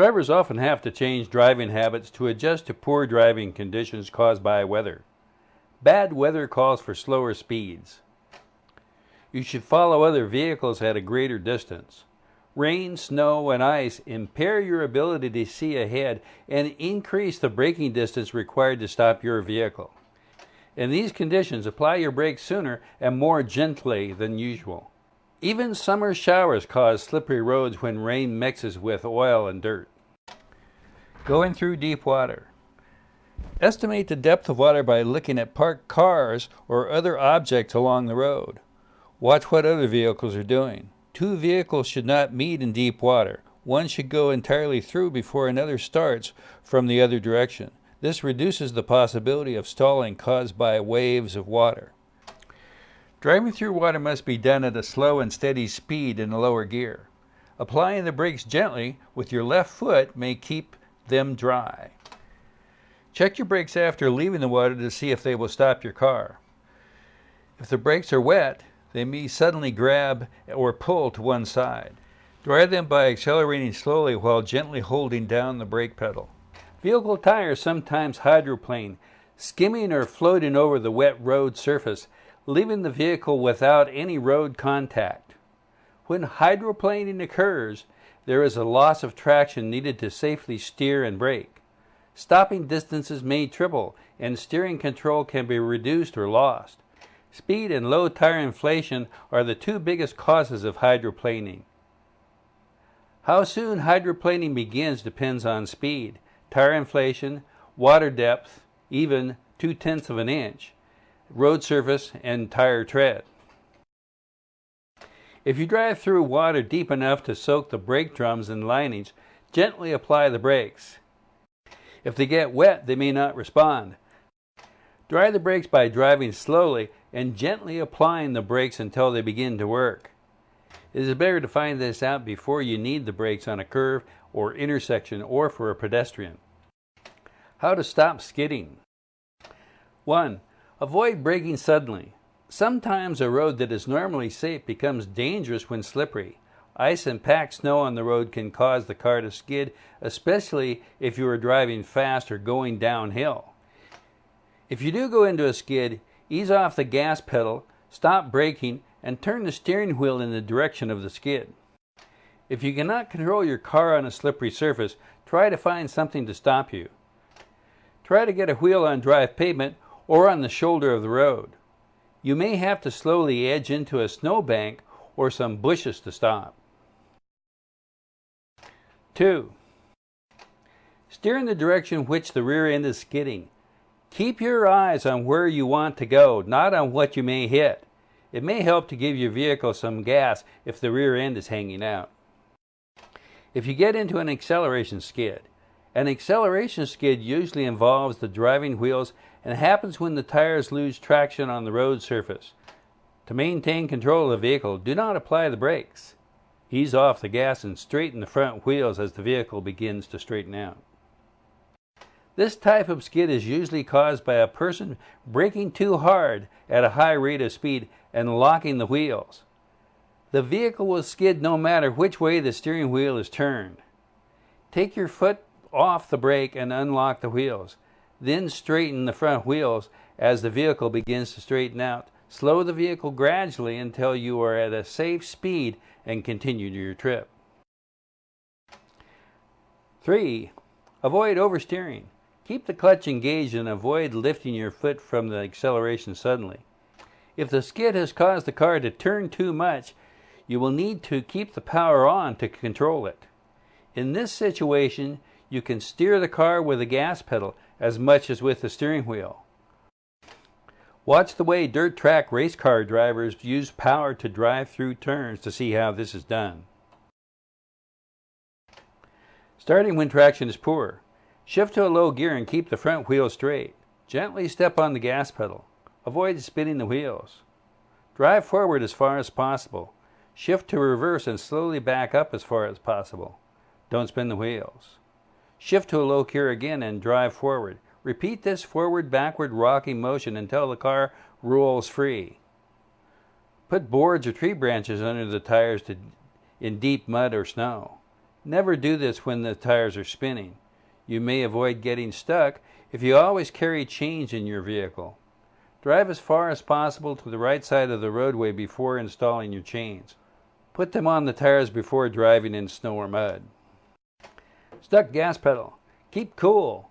Drivers often have to change driving habits to adjust to poor driving conditions caused by weather. Bad weather calls for slower speeds. You should follow other vehicles at a greater distance. Rain, snow, and ice impair your ability to see ahead and increase the braking distance required to stop your vehicle. In these conditions, apply your brakes sooner and more gently than usual. Even summer showers cause slippery roads when rain mixes with oil and dirt. Going through deep water. Estimate the depth of water by looking at parked cars or other objects along the road. Watch what other vehicles are doing. Two vehicles should not meet in deep water. One should go entirely through before another starts from the other direction. This reduces the possibility of stalling caused by waves of water. Driving through water must be done at a slow and steady speed in a lower gear. Applying the brakes gently with your left foot may keep them dry. Check your brakes after leaving the water to see if they will stop your car. If the brakes are wet, they may suddenly grab or pull to one side. Dry them by accelerating slowly while gently holding down the brake pedal. Vehicle tires sometimes hydroplane, skimming or floating over the wet road surface, leaving the vehicle without any road contact. When hydroplaning occurs, there is a loss of traction needed to safely steer and brake. Stopping distances may triple, and steering control can be reduced or lost. Speed and low tire inflation are the two biggest causes of hydroplaning. How soon hydroplaning begins depends on speed, tire inflation, water depth, even 0.2 of an inch, road surface, and tire tread. If you drive through water deep enough to soak the brake drums and linings, gently apply the brakes. If they get wet, they may not respond. Dry the brakes by driving slowly and gently applying the brakes until they begin to work. It is better to find this out before you need the brakes on a curve or intersection or for a pedestrian. How to stop skidding. 1. Avoid braking suddenly. Sometimes a road that is normally safe becomes dangerous when slippery. Ice and packed snow on the road can cause the car to skid, especially if you are driving fast or going downhill. If you do go into a skid, ease off the gas pedal, stop braking, and turn the steering wheel in the direction of the skid. If you cannot control your car on a slippery surface, try to find something to stop you. Try to get a wheel on dry pavement or on the shoulder of the road. You may have to slowly edge into a snowbank or some bushes to stop. 2. Steer in the direction which the rear end is skidding. Keep your eyes on where you want to go, not on what you may hit. It may help to give your vehicle some gas if the rear end is hanging out. If you get into an acceleration skid usually involves the driving wheels and happens when the tires lose traction on the road surface. To maintain control of the vehicle, do not apply the brakes. Ease off the gas and straighten the front wheels as the vehicle begins to straighten out. This type of skid is usually caused by a person braking too hard at a high rate of speed and locking the wheels. The vehicle will skid no matter which way the steering wheel is turned. Take your foot off the brake and unlock the wheels. Then straighten the front wheels as the vehicle begins to straighten out. Slow the vehicle gradually until you are at a safe speed and continue your trip. 3. Avoid oversteering. Keep the clutch engaged and avoid lifting your foot from the acceleration suddenly. If the skid has caused the car to turn too much, you will need to keep the power on to control it. In this situation, you can steer the car with the gas pedal as much as with the steering wheel. Watch the way dirt track race car drivers use power to drive through turns to see how this is done. Starting when traction is poor. Shift to a low gear and keep the front wheel straight. Gently step on the gas pedal. Avoid spinning the wheels. Drive forward as far as possible. Shift to reverse and slowly back up as far as possible. Don't spin the wheels. Shift to a low gear again and drive forward. Repeat this forward-backward rocking motion until the car rolls free. Put boards or tree branches under the tires in deep mud or snow. Never do this when the tires are spinning. You may avoid getting stuck if you always carry chains in your vehicle. Drive as far as possible to the right side of the roadway before installing your chains. Put them on the tires before driving in snow or mud. Stuck gas pedal. Keep cool.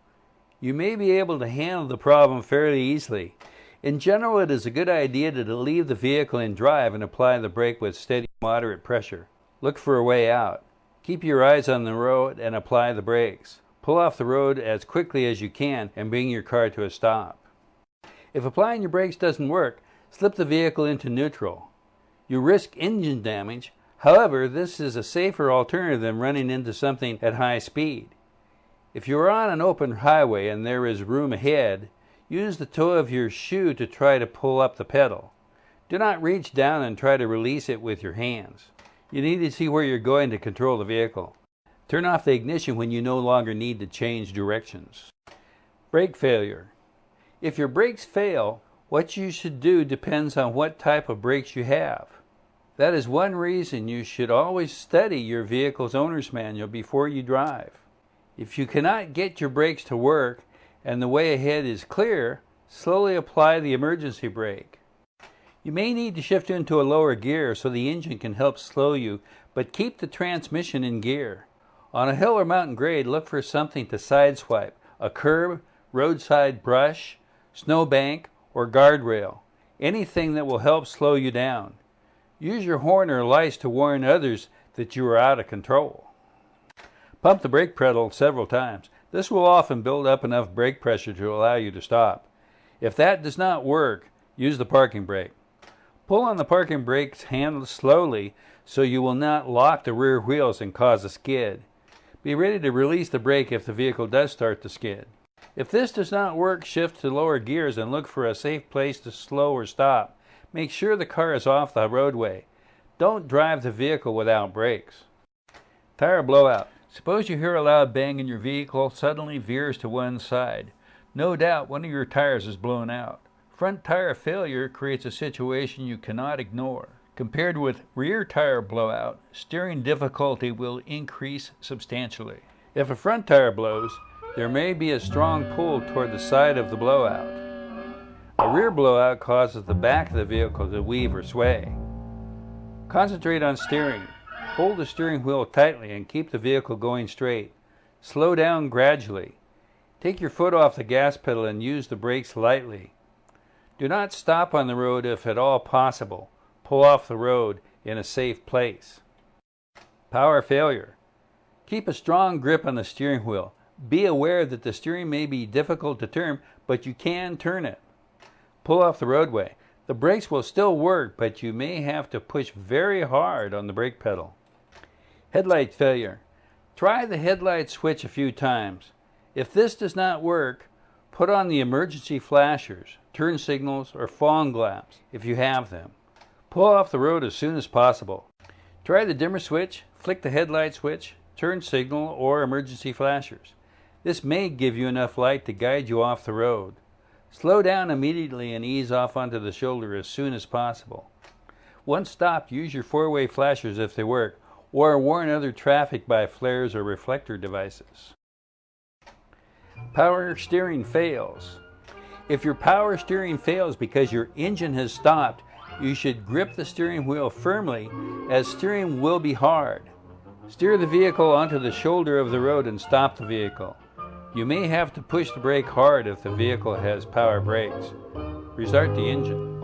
You may be able to handle the problem fairly easily. In general, it is a good idea to leave the vehicle in drive and apply the brake with steady, moderate pressure. Look for a way out. Keep your eyes on the road and apply the brakes. Pull off the road as quickly as you can and bring your car to a stop. If applying your brakes doesn't work, slip the vehicle into neutral. You risk engine damage. However, this is a safer alternative than running into something at high speed. If you are on an open highway and there is room ahead, use the toe of your shoe to try to pull up the pedal. Do not reach down and try to release it with your hands. You need to see where you're going to control the vehicle. Turn off the ignition when you no longer need to change directions. Brake failure. If your brakes fail, what you should do depends on what type of brakes you have. That is one reason you should always study your vehicle's owner's manual before you drive. If you cannot get your brakes to work and the way ahead is clear, slowly apply the emergency brake. You may need to shift into a lower gear so the engine can help slow you, but keep the transmission in gear. On a hill or mountain grade, look for something to sideswipe: a curb, roadside brush, snowbank, or guardrail. Anything that will help slow you down. Use your horn or lights to warn others that you are out of control. Pump the brake pedal several times. This will often build up enough brake pressure to allow you to stop. If that does not work, use the parking brake. Pull on the parking brake's handle slowly so you will not lock the rear wheels and cause a skid. Be ready to release the brake if the vehicle does start to skid. If this does not work, shift to lower gears and look for a safe place to slow or stop. Make sure the car is off the roadway. Don't drive the vehicle without brakes. Tire blowout. Suppose you hear a loud bang and your vehicle suddenly veers to one side. No doubt one of your tires is blown out. Front tire failure creates a situation you cannot ignore. Compared with rear tire blowout, steering difficulty will increase substantially. If a front tire blows, there may be a strong pull toward the side of the blowout. A rear blowout causes the back of the vehicle to weave or sway. Concentrate on steering. Hold the steering wheel tightly and keep the vehicle going straight. Slow down gradually. Take your foot off the gas pedal and use the brakes lightly. Do not stop on the road if at all possible. Pull off the road in a safe place. Power failure. Keep a strong grip on the steering wheel. Be aware that the steering may be difficult to turn, but you can turn it. Pull off the roadway. The brakes will still work, but you may have to push very hard on the brake pedal. Headlight failure. Try the headlight switch a few times. If this does not work, put on the emergency flashers, turn signals, or fog lamps if you have them. Pull off the road as soon as possible. Try the dimmer switch, flick the headlight switch, turn signal, or emergency flashers. This may give you enough light to guide you off the road. Slow down immediately and ease off onto the shoulder as soon as possible. Once stopped, use your four-way flashers if they work, or warn other traffic by flares or reflector devices. Power steering fails. If your power steering fails because your engine has stopped, you should grip the steering wheel firmly, as steering will be hard. Steer the vehicle onto the shoulder of the road and stop the vehicle. You may have to push the brake hard if the vehicle has power brakes. Restart the engine.